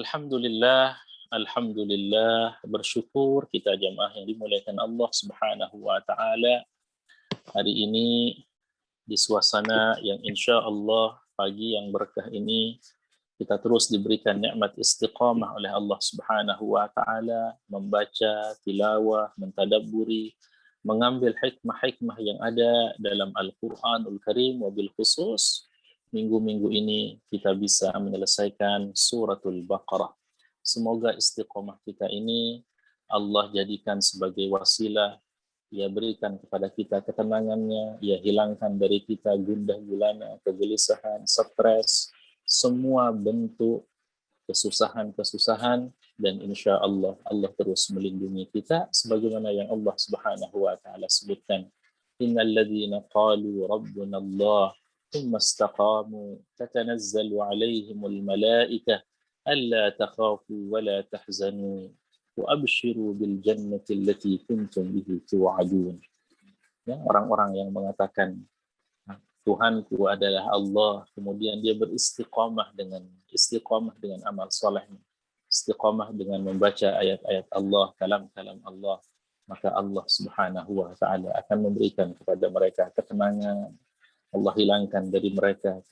Alhamdulillah, alhamdulillah, bersyukur kita jamaah yang dimuliakan Allah Subhanahu wa taala. Hari ini di suasana yang insya Allah pagi yang berkah ini kita terus diberikan nikmat istiqamah oleh Allah Subhanahu wa taala, membaca, tilawah, mentadabburi, mengambil hikmah-hikmah yang ada dalam Al-Qur'anul Karim, wabil khusus minggu-minggu ini kita bisa menyelesaikan suratul Baqarah. Semoga istiqamah kita ini Allah jadikan sebagai wasilah, ya berikan kepada kita ketenangannya, ya hilangkan dari kita gundah gulana, kegelisahan, stres, semua bentuk kesusahan-kesusahan, dan insya Allah Allah terus melindungi kita sebagaimana yang Allah Subhanahu wa taala sebutkan, innal ladzina qalu rabbuna Allah thumma istaqamu tatanazzalu alaihimul malaikah alla takhafu wa la tahzanu wa abshiru bil jannati allati kuntum bihi tu'adun. Ya, orang-orang yang mengatakan Tuhanku adalah Allah, kemudian dia beristiqamah dengan amal solehnya, istiqamah dengan membaca ayat-ayat Allah, kalam-kalam Allah, maka Allah Subhanahu wa taala akan memberikan kepada mereka ketenangan. Allah hilangkan dari mereka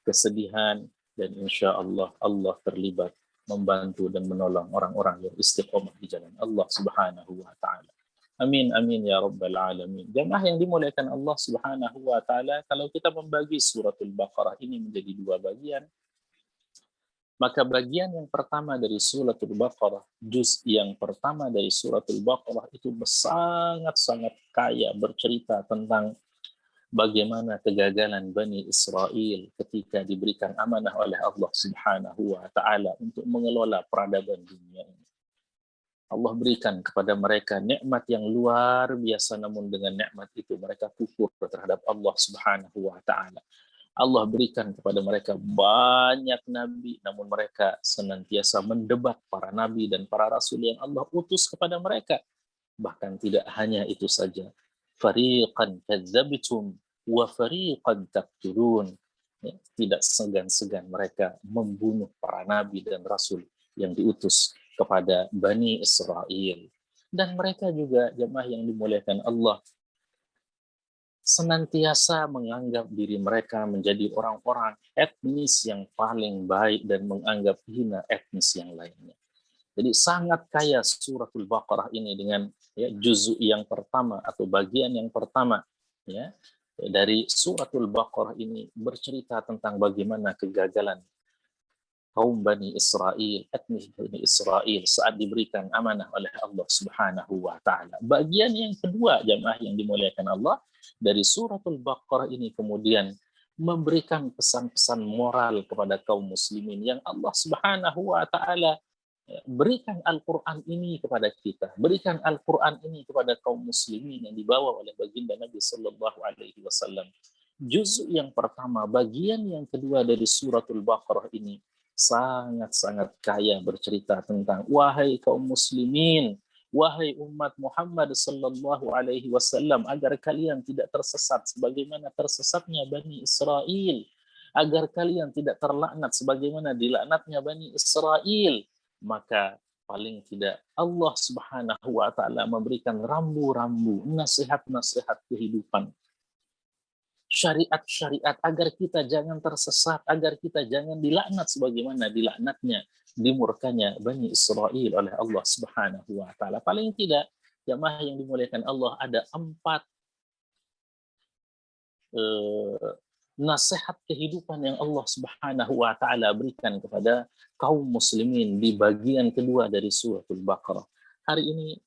kesedihan, dan insya Allah Allah terlibat membantu dan menolong orang-orang yang istiqamah di jalan Allah Subhanahu wa taala. Amin amin ya rabbal alamin. Jamaah yang dimuliakan Allah Subhanahu wa taala, kalau kita membagi suratul Baqarah ini menjadi dua bagian, maka bagian yang pertama dari suratul Baqarah, juz yang pertama dari suratul Baqarah itu sangat-sangat kaya bercerita tentang bagaimana kegagalan Bani Israel ketika diberikan amanah oleh Allah Subhanahu wa taala untuk mengelola peradaban dunia ini. Allah berikan kepada mereka nikmat yang luar biasa, namun dengan nikmat itu mereka kufur terhadap Allah Subhanahu wa taala. Allah berikan kepada mereka banyak nabi, namun mereka senantiasa mendebat para nabi dan para rasul yang Allah utus kepada mereka. Bahkan tidak hanya itu saja, fariqan kadzabtum wa fariqan taqtulun. Ya, tidak segan-segan mereka membunuh para nabi dan rasul yang diutus kepada Bani Israel. Dan mereka juga, jemaah yang dimuliakan Allah, senantiasa menganggap diri mereka menjadi orang-orang etnis yang paling baik dan menganggap hina etnis yang lainnya. Jadi sangat kaya suratul Baqarah ini dengan juzuk yang pertama atau bagian yang pertama dari suratul Baqarah ini bercerita tentang bagaimana kegagalan kaum Bani Israel, etnis Bani Israel saat diberikan amanah oleh Allah Subhanahu wa taala. Bagian yang kedua, jamaah yang dimuliakan Allah, dari suratul Baqarah ini kemudian memberikan pesan-pesan moral kepada kaum muslimin yang Allah Subhanahu wa taala berikan Al-Quran ini kepada kita, berikan Al-Quran ini kepada kaum muslimin yang dibawa oleh baginda Nabi Sallallahu Alaihi Wasallam. Juz yang pertama, bagian yang kedua dari suratul Baqarah ini sangat-sangat kaya bercerita tentang wahai kaum muslimin, wahai umat Muhammad Sallallahu Alaihi Wasallam, agar kalian tidak tersesat sebagaimana tersesatnya Bani Israel, agar kalian tidak terlaknat sebagaimana dilaknatnya Bani Israel, maka paling tidak Allah Subhanahu wa taala memberikan rambu-rambu, nasihat-nasihat kehidupan, syariat-syariat agar kita jangan tersesat, agar kita jangan dilaknat sebagaimana dilaknatnya, dimurkanya Bani Israel oleh Allah Subhanahu wa taala. Paling tidak, jamaah yang dimuliakan Allah, ada 4 nasihat kehidupan yang Allah Subhanahu wa taala berikan kepada kaum muslimin di bagian kedua dari suratul Baqarah. Hari ini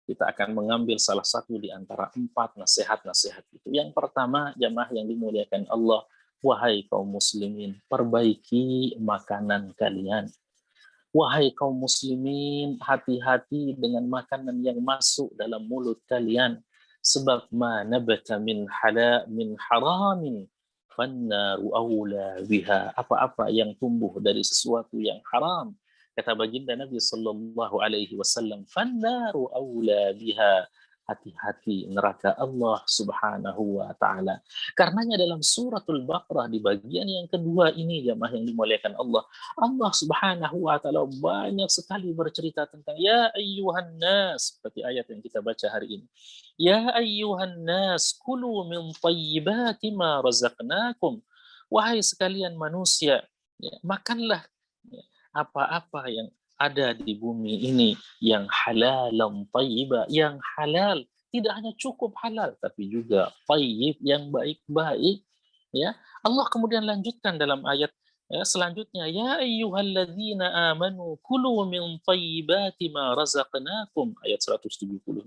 kita akan mengambil salah satu di antara 4 nasihat-nasihat itu. Yang pertama, jamaah yang dimuliakan Allah, wahai kaum muslimin, perbaiki makanan kalian. Wahai kaum muslimin, hati-hati dengan makanan yang masuk dalam mulut kalian. Sebab ma nabata min haramin fannaru aula biha. Apa-apa yang tumbuh dari sesuatu yang haram, kata baginda Nabi sallallahu alaihi wasallam, fannaru aula biha, hati-hati neraka Allah Subhanahu wa taala. Karenanya dalam suratul Baqarah di bagian yang kedua ini jamaah yang dimuliakan Allah, Allah Subhanahu wa taala banyak sekali bercerita tentang ya ayyuhan nas, seperti ayat yang kita baca hari ini. Ya ayyuhan nas kulu min thayyibati ma razaqnakum. Wahai sekalian manusia, ya, makanlah ya, apa-apa yang ada di bumi ini yang halalan thayyiba, yang halal, tidak hanya cukup halal tapi juga thayyib, yang baik-baik. Ya, Allah kemudian lanjutkan dalam ayat selanjutnya, ya ayyuhalladzina amanu kulu min thayyibati ma razaqnakum, ayat 172.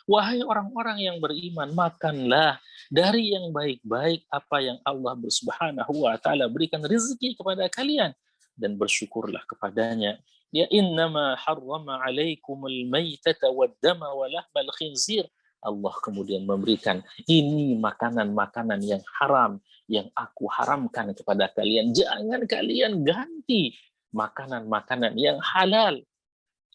Wahai orang-orang yang beriman, makanlah dari yang baik-baik apa yang Allah Subhanahu wa taala berikan rezeki kepada kalian dan bersyukurlah kepadanya. Ya innama harrama alaikumul maitata waddama wa lahmal khinzir. Allah kemudian memberikan ini makanan-makanan yang haram yang aku haramkan kepada kalian. Jangan kalian ganti makanan-makanan yang halal,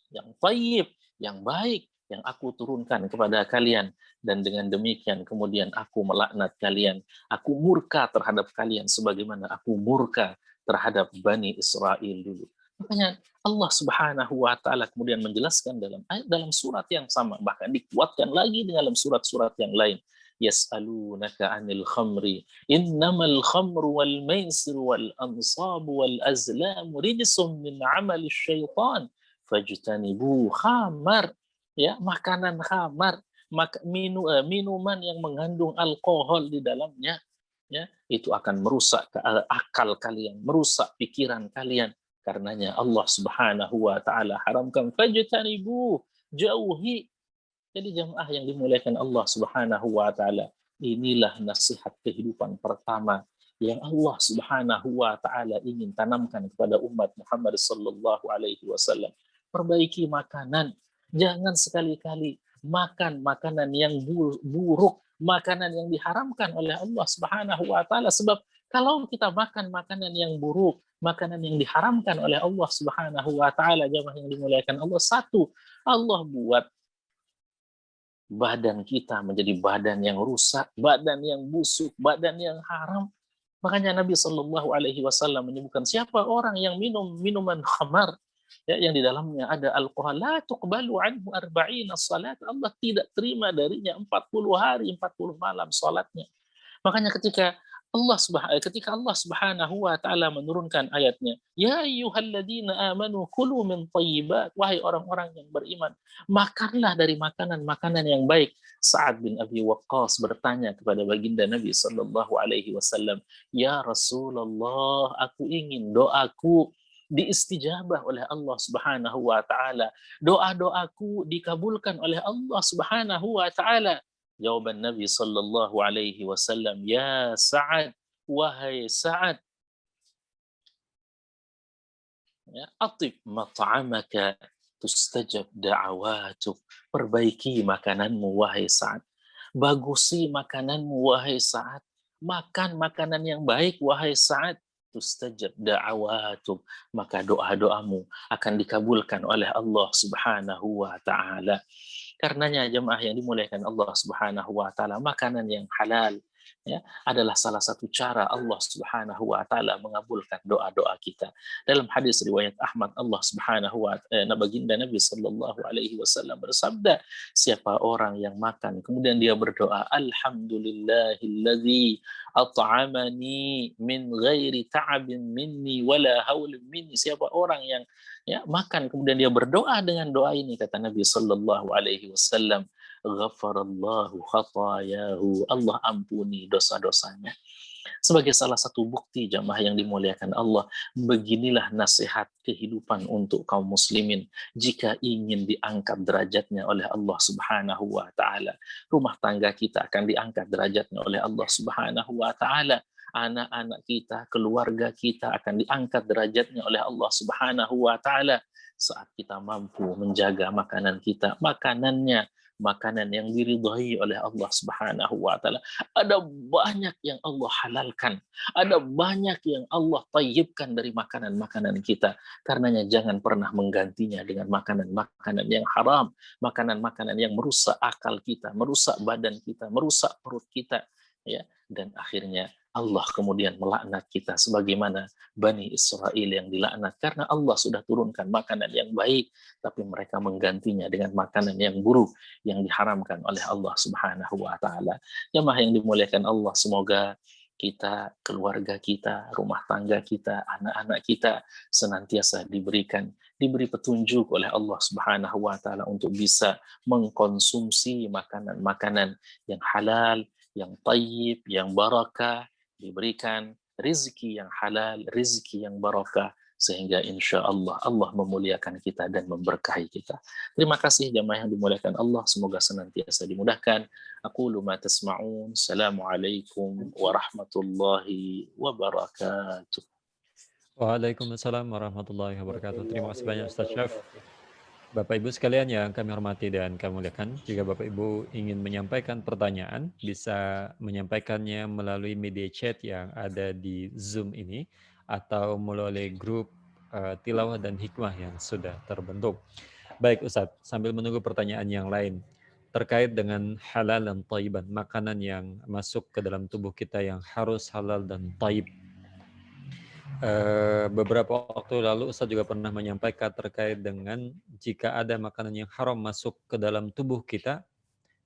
yang thayyib, yang baik, yang aku turunkan kepada kalian. Dan dengan demikian kemudian aku melaknat kalian. Aku murka terhadap kalian sebagaimana aku murka terhadap Bani Israel dulu. Makanya Allah Subhanahu wa taala kemudian menjelaskan dalam surat yang sama, bahkan dikuatkan lagi dalam surat-surat yang lain. Yas'alunaka 'anil khamri innamal khamru wal maisir wal ansabu wal azlamu rijsum min 'amali syaitan fajtanibu. Khamar, ya, makanan khamar, minuman yang mengandung alkohol di dalamnya, ya, itu akan merusak akal kalian, merusak pikiran kalian. Karenanya Allah Subhanahu wa taala haramkan, fajtanibu, jauhi. Jadi jamaah yang dimuliakan Allah Subhanahu wa taala, inilah nasihat kehidupan pertama yang Allah Subhanahu wa taala ingin tanamkan kepada umat Muhammad sallallahu alaihi wasallam. Perbaiki makanan, jangan sekali-kali makan makanan yang buruk, makanan yang diharamkan oleh Allah Subhanahu wa taala. Sebab kalau kita makan makanan yang buruk, makanan yang diharamkan oleh Allah Subhanahu wa taala, jamaah yang dimuliakan Allah, satu, Allah buat badan kita menjadi badan yang rusak, badan yang busuk, badan yang haram. Makanya Nabi Shallallahu Alaihi Wasallam menyebutkan, siapa orang yang minum minuman khamar, ya, yang di dalamnya ada alkohol, la tuqbalu anhu arba'ina salat, Allah tidak terima darinya 40 hari 40 malam salatnya. Makanya ketika Allah Subhanahu wa taala menurunkan ayatnya, ya ayyuhalladzina amanu kulu min thayyibat, wahai orang-orang yang beriman, makanlah dari makanan-makanan yang baik. Sa'ad bin Abi Waqqas bertanya kepada baginda Nabi sallallahu alaihi wasallam, ya Rasulullah, aku ingin doaku diistijabah oleh Allah Subhanahu wa taala. Doa-doaku dikabulkan oleh Allah Subhanahu wa taala. Jawaban Nabi sallallahu alaihi wasallam, ya Sa'ad, wahai Sa'ad, ya, atib mat'amaka tustajab da'awatuk. Perbaiki makananmu wahai Sa'ad. Bagusi makananmu wahai Sa'ad. Makan makanan yang baik wahai Sa'ad. Tustajab da'awatuk. Maka doa-doamu akan dikabulkan oleh Allah Subhanahu wa ta'ala. Karenanya jemaah yang dimuliakan Allah Subhanahu wa taala, makanan yang halal, ya, adalah salah satu cara Allah Subhanahu wa taala mengabulkan doa-doa kita. Dalam hadis riwayat Ahmad, Allah Subhanahu wa taala, baginda Nabi sallallahu alaihi wasallam bersabda, siapa orang yang makan kemudian dia berdoa, alhamdulillahilladzi at'amani min ghairi ta'abin minni wala haulin minni. Siapa orang yang, ya, makan kemudian dia berdoa dengan doa ini, kata Nabi sallallahu alaihi wasallam, ghafarallahu khatayahu, Allah ampuni dosa-dosanya. Sebagai salah satu bukti jamaah yang dimuliakan Allah, beginilah nasihat kehidupan untuk kaum muslimin jika ingin diangkat derajatnya oleh Allah Subhanahu wa taala. Rumah tangga kita akan diangkat derajatnya oleh Allah Subhanahu wa taala. Anak-anak kita, keluarga kita akan diangkat derajatnya oleh Allah Subhanahu wa taala saat kita mampu menjaga makanan kita, makanannya makanan yang diridhai oleh Allah Subhanahu wa taala. Ada banyak yang Allah halalkan, ada banyak yang Allah tayyibkan dari makanan-makanan kita. Karenanya jangan pernah menggantinya dengan makanan-makanan yang haram, makanan-makanan yang merusak akal kita, merusak badan kita, merusak perut kita, ya. Dan akhirnya Allah kemudian melaknat kita sebagaimana Bani Israel yang dilaknat karena Allah sudah turunkan makanan yang baik tapi mereka menggantinya dengan makanan yang buruk yang diharamkan oleh Allah Subhanahu wa taala. Jemaah yang dimuliakan Allah, semoga kita, keluarga kita, rumah tangga kita, anak-anak kita senantiasa diberi petunjuk oleh Allah Subhanahu wa taala untuk bisa mengkonsumsi makanan-makanan yang halal, yang tayyib, yang barakah, diberikan rizki yang halal, rizki yang barakah, sehingga insya Allah Allah memuliakan kita dan memberkahi kita. Terima kasih jamaah yang dimuliakan Allah, semoga senantiasa dimudahkan. Aqulu ma tasma'un. Assalamualaikum warahmatullahi wabarakatuh. Waalaikumsalam warahmatullahi wabarakatuh. Terima kasih banyak Ustaz Syaf. Bapak Ibu sekalian yang kami hormati dan kami muliakan, jika Bapak Ibu ingin menyampaikan pertanyaan, bisa menyampaikannya melalui media chat yang ada di Zoom ini atau melalui grup tilawah dan hikmah yang sudah terbentuk. Baik Ustaz, sambil menunggu pertanyaan yang lain terkait dengan halal dan thayyiban, makanan yang masuk ke dalam tubuh kita yang harus halal dan thayyib. Beberapa waktu lalu Ustaz juga pernah menyampaikan terkait dengan jika ada makanan yang haram masuk ke dalam tubuh kita,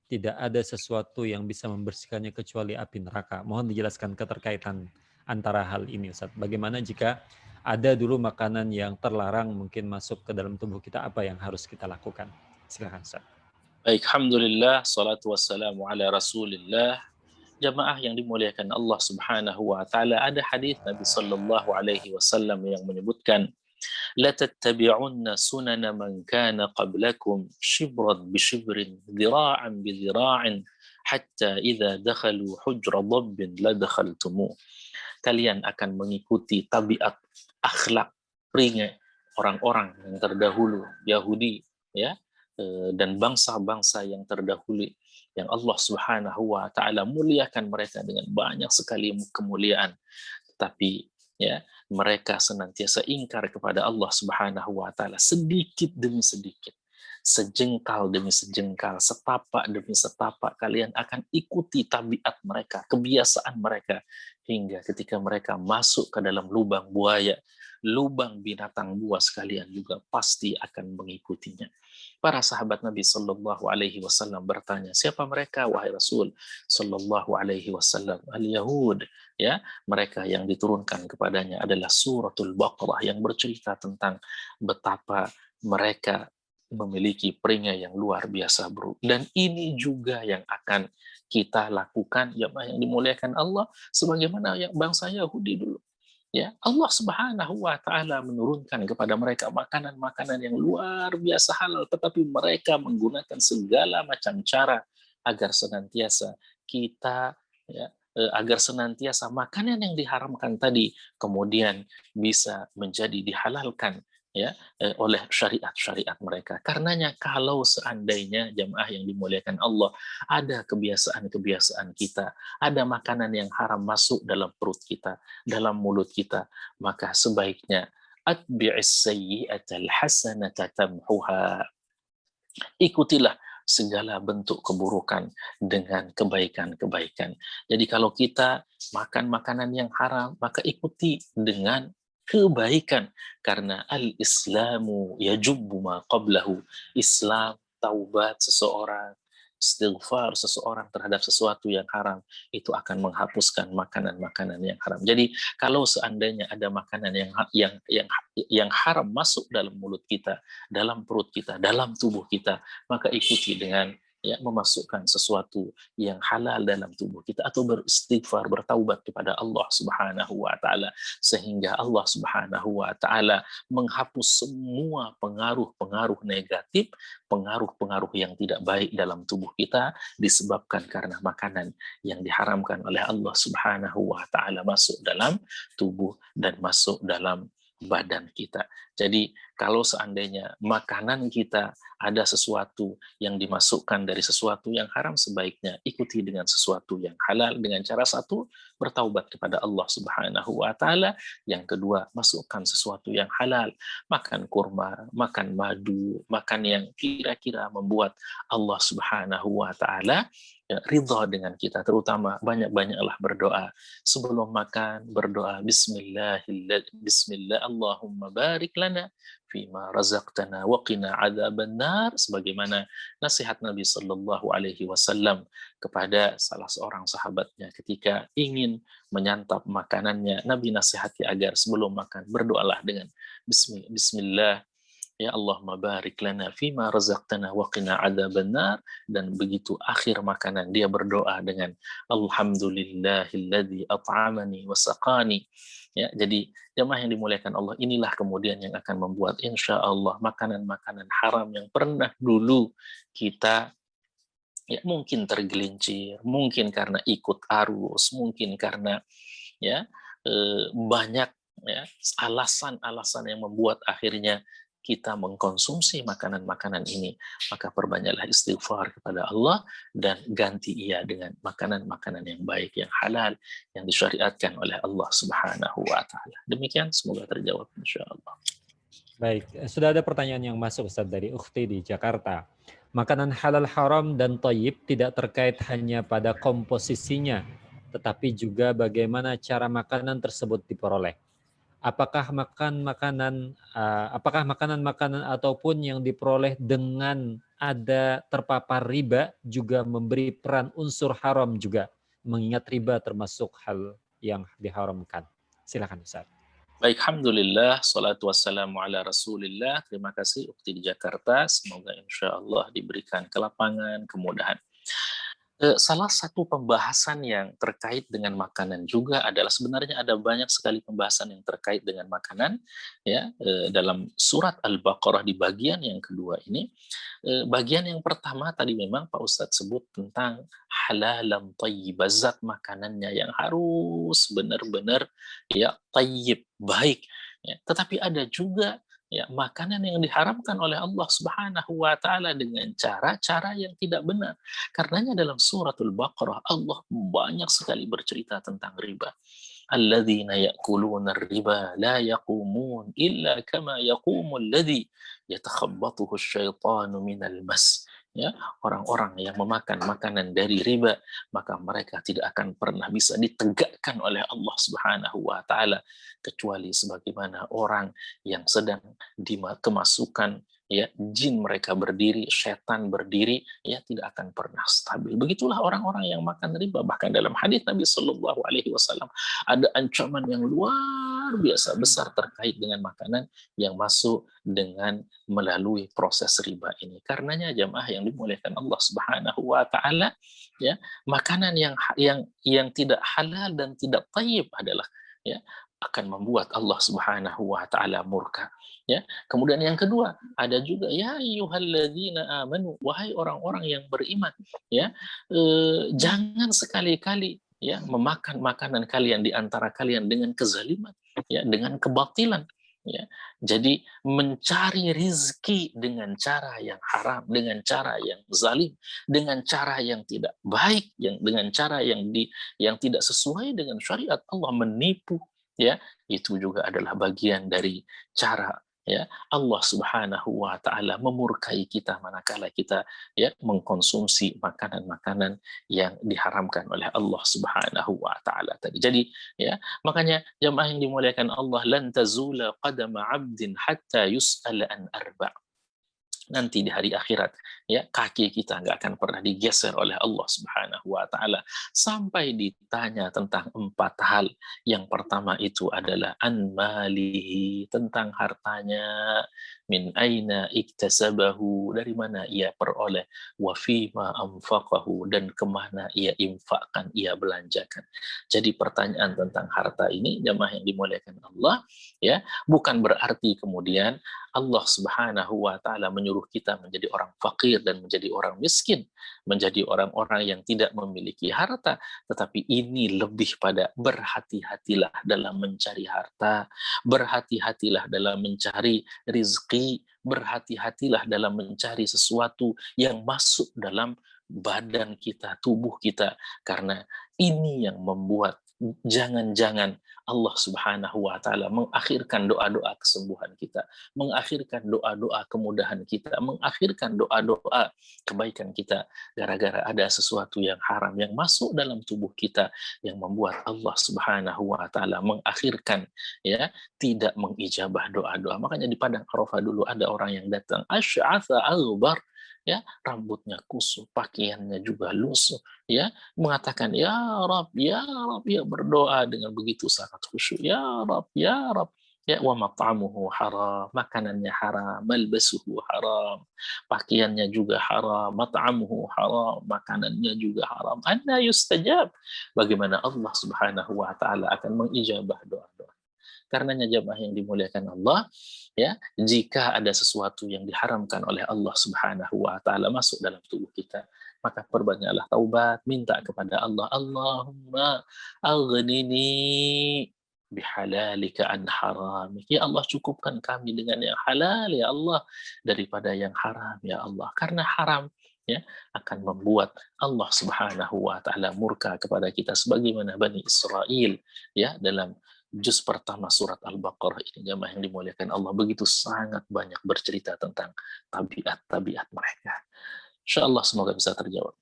tidak ada sesuatu yang bisa membersihkannya kecuali api neraka. Mohon dijelaskan keterkaitan antara hal ini Ustaz. Bagaimana jika ada dulu makanan yang terlarang mungkin masuk ke dalam tubuh kita, apa yang harus kita lakukan? Silakan Ustaz. Baik, alhamdulillah, salatu wassalamu ala rasulillah. Jamaah yang dimuliakan Allah Subhanahu wa taala, ada hadis Nabi sallallahu alaihi wasallam yang menyebutkan la tattabi'unna sunana man kana qablakum shibran bi shibrin dhira'an bi dhira'in hatta idza dakhalu hujra dhabbin la dakhaltumu. Kalian akan mengikuti tabiat, akhlak, peringkat orang-orang yang terdahulu, Yahudi, ya, dan bangsa-bangsa yang terdahulu yang Allah Subhanahu wa taala muliakan mereka dengan banyak sekali kemuliaan, tetapi ya mereka senantiasa ingkar kepada Allah Subhanahu wa taala sedikit demi sedikit, sejengkal demi sejengkal, setapak demi setapak kalian akan ikuti tabiat mereka, kebiasaan mereka, hingga ketika mereka masuk ke dalam lubang buaya, lubang binatang buas, kalian juga pasti akan mengikutinya. Para sahabat Nabi Sallallahu Alaihi Wasallam bertanya, siapa mereka wahai Rasul Sallallahu Alaihi Wasallam? Al-Yahud, ya, mereka yang diturunkan kepadanya adalah suratul Baqarah yang bercerita tentang betapa mereka memiliki peringkat yang luar biasa, bro. Dan ini juga yang akan kita lakukan, ya, yang dimuliakan Allah, sebagaimana yang bangsa Yahudi dulu. Ya, Allah Subhanahu wa taala menurunkan kepada mereka makanan-makanan yang luar biasa halal, tetapi mereka menggunakan segala macam cara agar senantiasa kita, ya, agar senantiasa makanan yang diharamkan tadi kemudian bisa menjadi dihalalkan, ya, oleh syariat-syariat mereka. Karenanya kalau seandainya jamaah yang dimuliakan Allah, ada kebiasaan-kebiasaan kita, ada makanan yang haram masuk dalam perut kita, dalam mulut kita, maka sebaiknya atbi'is sayyi'atal hasanata tamhuha. Ikutilah segala bentuk keburukan dengan kebaikan-kebaikan. Jadi kalau kita makan makanan yang haram, maka ikuti dengan kebaikan, karena al-islamu yajubbu ma qablahu. Islam, taubat seseorang, istighfar seseorang terhadap sesuatu yang haram, itu akan menghapuskan makanan-makanan yang haram. Jadi kalau seandainya ada makanan yang haram masuk dalam mulut kita, dalam perut kita, dalam tubuh kita, maka ikuti dengan, ya, memasukkan sesuatu yang halal dalam tubuh kita, atau beristighfar, bertaubat kepada Allah Subhanahu wa taala, sehingga Allah Subhanahu wa taala menghapus semua pengaruh-pengaruh negatif, pengaruh-pengaruh yang tidak baik dalam tubuh kita disebabkan karena makanan yang diharamkan oleh Allah Subhanahu wa taala masuk dalam tubuh dan masuk dalam badan kita. Jadi kalau seandainya makanan kita ada sesuatu yang dimasukkan dari sesuatu yang haram, sebaiknya ikuti dengan sesuatu yang halal dengan cara satu, bertaubat kepada Allah Subhanahu wa taala, yang kedua masukkan sesuatu yang halal, makan kurma, makan madu, makan yang kira-kira membuat Allah Subhanahu wa taala ridha dengan kita. Terutama banyak-banyaklah berdoa sebelum makan, berdoa Bismillah Allahumma barik lana fima razaqtana wa qina adzabannar, sebagaimana nasihat Nabi sallallahu alaihi wasallam kepada salah seorang sahabatnya ketika ingin menyantap makanannya. Nabi nasihati agar sebelum makan berdoalah dengan Bismillah, ya Allahumma barik lana fima razaqtana wa qina adzabannar, dan begitu akhir makanan dia berdoa dengan alhamdulillahilladzi at'amani wa saqani. Ya, jadi jemaah yang dimuliakan Allah, inilah kemudian yang akan membuat insya Allah makanan-makanan haram yang pernah dulu kita ya mungkin tergelincir, mungkin karena ikut arus, mungkin karena ya banyak ya alasan-alasan yang membuat akhirnya kita mengkonsumsi makanan-makanan ini, maka perbanyaklah istighfar kepada Allah dan ganti ia dengan makanan-makanan yang baik, yang halal, yang disyariatkan oleh Allah Subhanahu wa taala. Demikian, semoga terjawab insyaallah. Baik, sudah ada pertanyaan yang masuk Ustaz dari Ukhti di Jakarta. Makanan halal haram dan thayyib tidak terkait hanya pada komposisinya, tetapi juga bagaimana cara makanan tersebut diperoleh. Apakah makanan-makanan ataupun yang diperoleh dengan ada terpapar riba juga memberi peran unsur haram juga, mengingat riba termasuk hal yang diharamkan. Silakan Ustaz. Baik, alhamdulillah, salatu wassalamu ala rasulillah. Terima kasih Ukti di Jakarta, semoga insya Allah diberikan kelapangan, kemudahan. Salah satu pembahasan yang terkait dengan makanan juga adalah, sebenarnya ada banyak sekali pembahasan yang terkait dengan makanan ya dalam surat Al-Baqarah di bagian yang kedua ini. Bagian yang pertama tadi memang Pak Ustadz sebut tentang halalan thayyib, zat makanannya yang harus benar-benar ya thayyib, baik ya. Tetapi ada juga ya makanan yang diharamkan oleh Allah Subhanahu wa taala dengan cara-cara yang tidak benar. Karenanya dalam suratul Baqarah Allah banyak sekali bercerita tentang riba. Alladzina ya'kuluna riba la yaqumun illa kama yaqumul ladzi yatakhabbathu asyaitanu minal mas. Ya, orang-orang yang memakan makanan dari riba, maka mereka tidak akan pernah bisa ditegakkan oleh Allah Subhanahu wa taala kecuali sebagaimana orang yang sedang kemasukan ya jin mereka berdiri, setan berdiri, ya tidak akan pernah stabil. Begitulah orang-orang yang makan riba. Bahkan dalam hadis Nabi Shallallahu Alaihi Wasallam ada ancaman yang luar biasa besar terkait dengan makanan yang masuk dengan melalui proses riba ini. Karenanya jamaah yang dimuliakan Allah Subhanahu Wa Taala, ya makanan yang tidak halal dan tidak thayyib adalah ya akan membuat Allah Subhanahu Wa Taala murka. Ya. Kemudian yang kedua, ada juga ya ayyuhalladzina amanu, wahai orang-orang yang beriman, ya. Jangan sekali-kali ya memakan makanan kalian di antara kalian dengan kezaliman, ya, dengan kebatilan, ya. Jadi mencari rizki dengan cara yang haram, dengan cara yang zalim, dengan cara yang tidak baik, dengan cara yang tidak sesuai dengan syariat Allah, menipu, ya, itu juga adalah bagian dari cara ya Allah Subhanahu wa taala memurkai kita manakala kita ya mengkonsumsi makanan-makanan yang diharamkan oleh Allah Subhanahu wa taala tadi. Jadi ya, makanya jemaah yang dimuliakan Allah, lan tazula qadama 'abdin hatta yus'ala an arba'. Nanti di hari akhirat ya kaki kita nggak akan pernah digeser oleh Allah Subhanahu wa taala sampai ditanya tentang 4 hal. Yang pertama itu adalah an malihi, tentang hartanya, min aina iktasabahu, dari mana ia peroleh, wa fima anfaqahu, dan kemana ia infakkan, ia belanjakan. Jadi pertanyaan tentang harta ini jemaah yang dimuliakan Allah ya bukan berarti kemudian Allah Subhanahu wa taala menyuruh menyuruh kita menjadi orang fakir dan menjadi orang miskin, menjadi orang-orang yang tidak memiliki harta, tetapi ini lebih pada berhati-hatilah dalam mencari harta, berhati-hatilah dalam mencari rizki, berhati-hatilah dalam mencari sesuatu yang masuk dalam badan kita, tubuh kita, karena ini yang membuat jangan-jangan Allah Subhanahu wa taala mengakhirkan doa-doa kesembuhan kita, mengakhirkan doa-doa kemudahan kita, mengakhirkan doa-doa kebaikan kita gara-gara ada sesuatu yang haram yang masuk dalam tubuh kita yang membuat Allah Subhanahu wa taala mengakhirkan, ya, tidak mengijabah doa-doa. Makanya di padang Arafah dulu ada orang yang datang asy'atha aghbar, ya, rambutnya kusut, pakaiannya juga lusuh, ya, mengatakan ya Rab, ya, berdoa dengan begitu sangat khusyuk, ya Rab, ya Rab, ya, wa mat'amuhu haram, makanannya haram, malbasuhu haram, pakaiannya juga haram, mat'amuhu haram, makanannya juga haram. Anna yustajab, bagaimana Allah Subhanahu wa taala akan mengijabah doa-doa. Karenanya jamaah yang dimuliakan Allah, ya, jika ada sesuatu yang diharamkan oleh Allah Subhanahu wa taala masuk dalam tubuh kita, maka perbanyaklah taubat, minta kepada Allah, Allahumma aghnini bihalalika an haramik. Ya Allah, cukupkan kami dengan yang halal ya Allah daripada yang haram ya Allah. Karena haram, ya, akan membuat Allah Subhanahu wa taala murka kepada kita sebagaimana Bani Israel, ya, dalam juz pertama surat Al-Baqarah ini, jamaah yang dimuliakan Allah, begitu sangat banyak bercerita tentang tabiat-tabiat mereka. Insya Allah semoga bisa terjawab.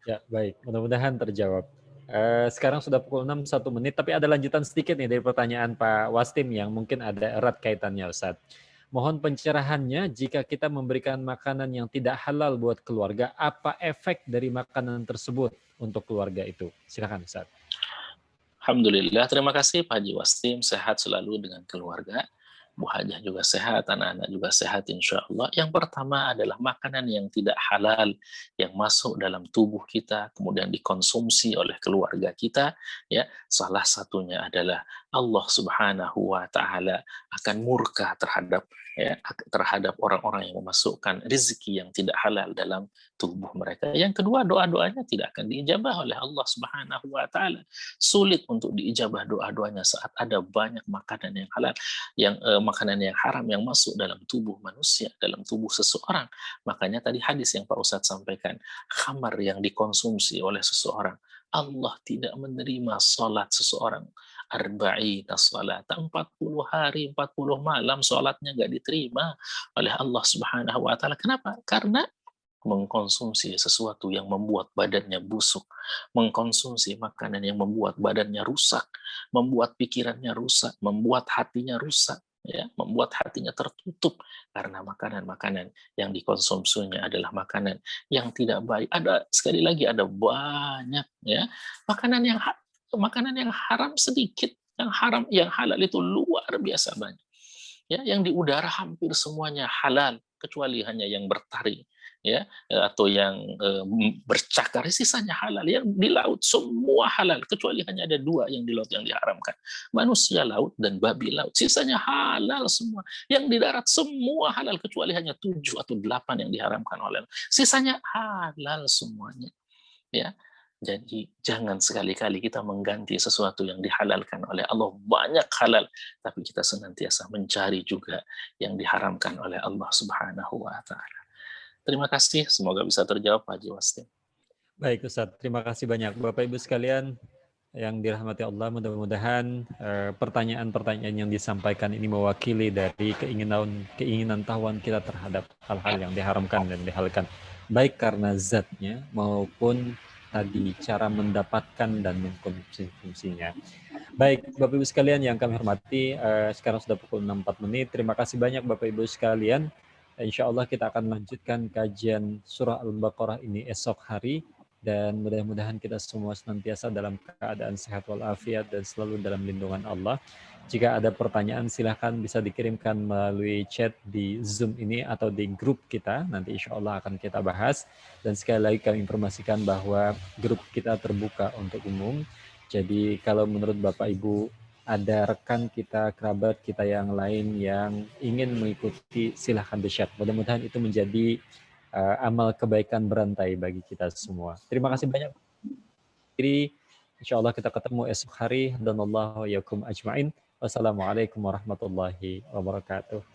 Ya, baik. Mudah-mudahan terjawab. Sekarang sudah pukul 6, 1 menit, tapi ada lanjutan sedikit nih dari pertanyaan Pak Wastim yang mungkin ada erat kaitannya, Ustaz. Mohon pencerahannya, jika kita memberikan makanan yang tidak halal buat keluarga, apa efek dari makanan tersebut untuk keluarga itu? Silakan, Ustaz. Alhamdulillah, terima kasih Pak Haji Wastim, sehat selalu dengan keluarga. Bu Hajah juga sehat, anak-anak juga sehat insya Allah. Yang pertama adalah makanan yang tidak halal yang masuk dalam tubuh kita, kemudian dikonsumsi oleh keluarga kita, ya, salah satunya adalah Allah Subhanahu wa taala akan murka terhadap, ya, terhadap orang-orang yang memasukkan rezeki yang tidak halal dalam tubuh mereka. Yang kedua, doa-doanya tidak akan diijabah oleh Allah Subhanahu wa taala. Sulit untuk diijabah doa-doanya saat ada banyak makanan yang halal, yang makanan yang haram yang masuk dalam tubuh manusia, dalam tubuh seseorang. Makanya tadi hadis yang Pak Ustadz sampaikan, khamar yang dikonsumsi oleh seseorang, Allah tidak menerima salat seseorang. Arba'ina salat, 40 hari, 40 malam salatnya nggak diterima oleh Allah Subhanahu wa taala. Kenapa? Karena mengkonsumsi sesuatu yang membuat badannya busuk, mengkonsumsi makanan yang membuat badannya rusak, membuat pikirannya rusak, membuat hatinya rusak, ya, membuat hatinya tertutup karena makanan-makanan yang dikonsumsinya adalah makanan yang tidak baik. Ada, sekali lagi, ada banyak, ya, makanan yang makanan yang haram sedikit, yang haram, yang halal itu luar biasa banyak. Ya, yang di udara hampir semuanya halal kecuali hanya yang bertaring, ya, atau yang bercakar, sisanya halal. Yang di laut semua halal kecuali hanya ada 2 yang di laut yang diharamkan, manusia laut dan babi laut, sisanya halal semua. Yang di darat semua halal kecuali hanya 7 atau 8 yang diharamkan oleh Allah, sisanya halal semuanya, ya. Jadi jangan sekali-kali kita mengganti sesuatu yang dihalalkan oleh Allah. Banyak halal, tapi kita senantiasa mencari juga yang diharamkan oleh Allah Subhanahu wa taala. Terima kasih, semoga bisa terjawab Pak Haji Wastim. Baik, Ustaz. Terima kasih banyak Bapak Ibu sekalian yang dirahmati Allah. Mudah-mudahan pertanyaan-pertanyaan yang disampaikan ini mewakili dari keinginan tahuan kita terhadap hal-hal yang diharamkan dan dihalalkan, baik karena zatnya maupun tadi cara mendapatkan dan mengkonsumsinya. Baik, Bapak Ibu sekalian yang kami hormati, sekarang sudah pukul 6.4 menit. Terima kasih banyak Bapak Ibu sekalian. Insya Allah kita akan melanjutkan kajian surah Al-Baqarah ini esok hari, dan mudah-mudahan kita semua senantiasa dalam keadaan sehat walafiat dan selalu dalam lindungan Allah. Jika ada pertanyaan silahkan bisa dikirimkan melalui chat di Zoom ini atau di grup kita, nanti insya Allah akan kita bahas. Dan sekali lagi kami informasikan bahwa grup kita terbuka untuk umum. Jadi kalau menurut Bapak Ibu ada rekan kita, kerabat kita yang lain yang ingin mengikuti, silahkan di-share. Mudah-mudahan itu menjadi amal kebaikan berantai bagi kita semua. Terima kasih banyak. Insya Allah kita ketemu esok hari. Dan Allah yakum ajma'in. Wassalamualaikum warahmatullahi wabarakatuh.